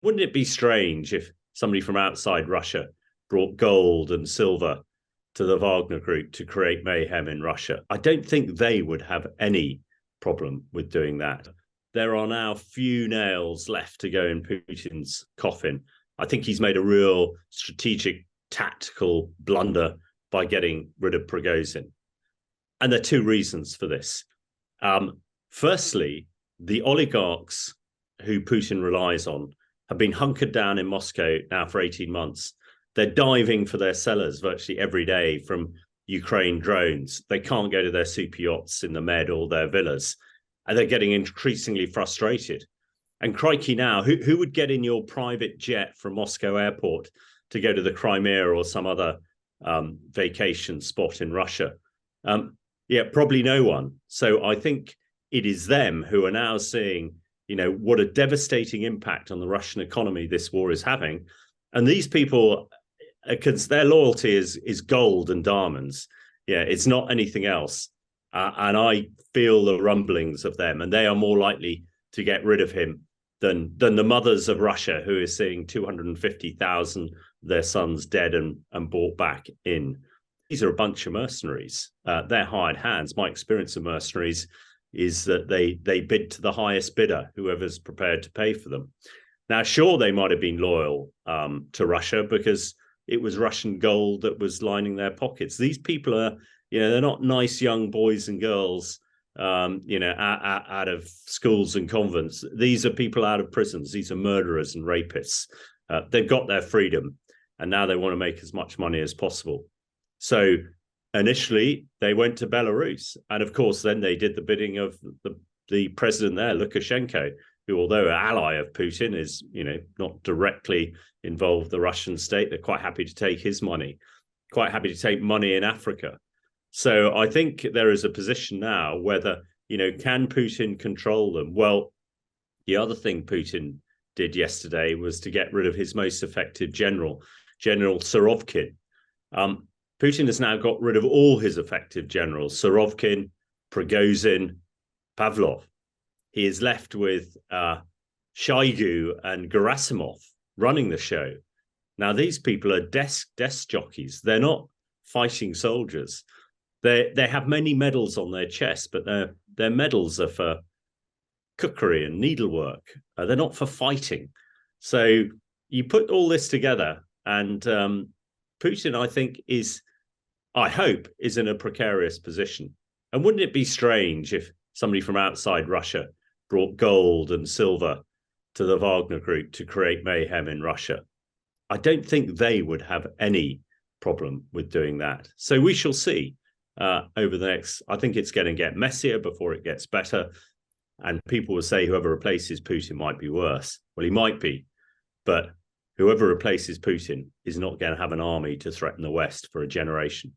Wouldn't it be strange if somebody from outside Russia brought gold and silver to the Wagner Group to create mayhem in Russia? I don't think they would have any problem with doing that. There are now few nails left to go in Putin's coffin. I think he's made a real strategic, tactical blunder by getting rid of Prigozhin. And there are two reasons for this. Firstly, the oligarchs who Putin relies on have been hunkered down in Moscow now for 18 months. They're diving for their cellars virtually every day from Ukraine drones. They can't go to their super yachts in the Med or their villas. And they're getting increasingly frustrated. And crikey now, who would get in your private jet from Moscow airport to go to the Crimea or some other vacation spot in Russia? Probably no one. So I think it is them who are now seeing, what a devastating impact on the Russian economy this war is having. And these people, because their loyalty is gold and diamonds. Yeah, it's not anything else. And I feel the rumblings of them, and they are more likely to get rid of him than the mothers of Russia, who is seeing 250,000 of their sons dead and brought back in. These are a bunch of mercenaries. They're hired hands. My experience of mercenaries is that they bid to the highest bidder, whoever's prepared to pay for them. Now, sure, they might have been loyal to Russia because it was Russian gold that was lining their pockets. These people are, they're not nice young boys and girls, out of schools and convents. These are people out of prisons. These are murderers and rapists. They've got their freedom, and now they want to make as much money as possible. So initially, they went to Belarus. And of course, then they did the bidding of the president there, Lukashenko, who, although an ally of Putin, is, not directly involved with the Russian state. They're quite happy to take his money, quite happy to take money in Africa. So I think there is a position now whether, can Putin control them? Well, the other thing Putin did yesterday was to get rid of his most effective general, General Surovkin. Putin has now got rid of all his effective generals, Surovkin, Prigozhin, Pavlov. He is left with Shoigu and Gerasimov running the show. Now, these people are desk jockeys. They're not fighting soldiers. They have many medals on their chest, but their medals are for cookery and needlework. They're not for fighting. So you put all this together, and Putin, I hope, is in a precarious position. And wouldn't it be strange if somebody from outside Russia brought gold and silver to the Wagner Group to create mayhem in Russia? I don't think they would have any problem with doing that. So we shall see over the next, I think it's going to get messier before it gets better. And people will say whoever replaces Putin might be worse. Well, he might be, but whoever replaces Putin is not going to have an army to threaten the West for a generation.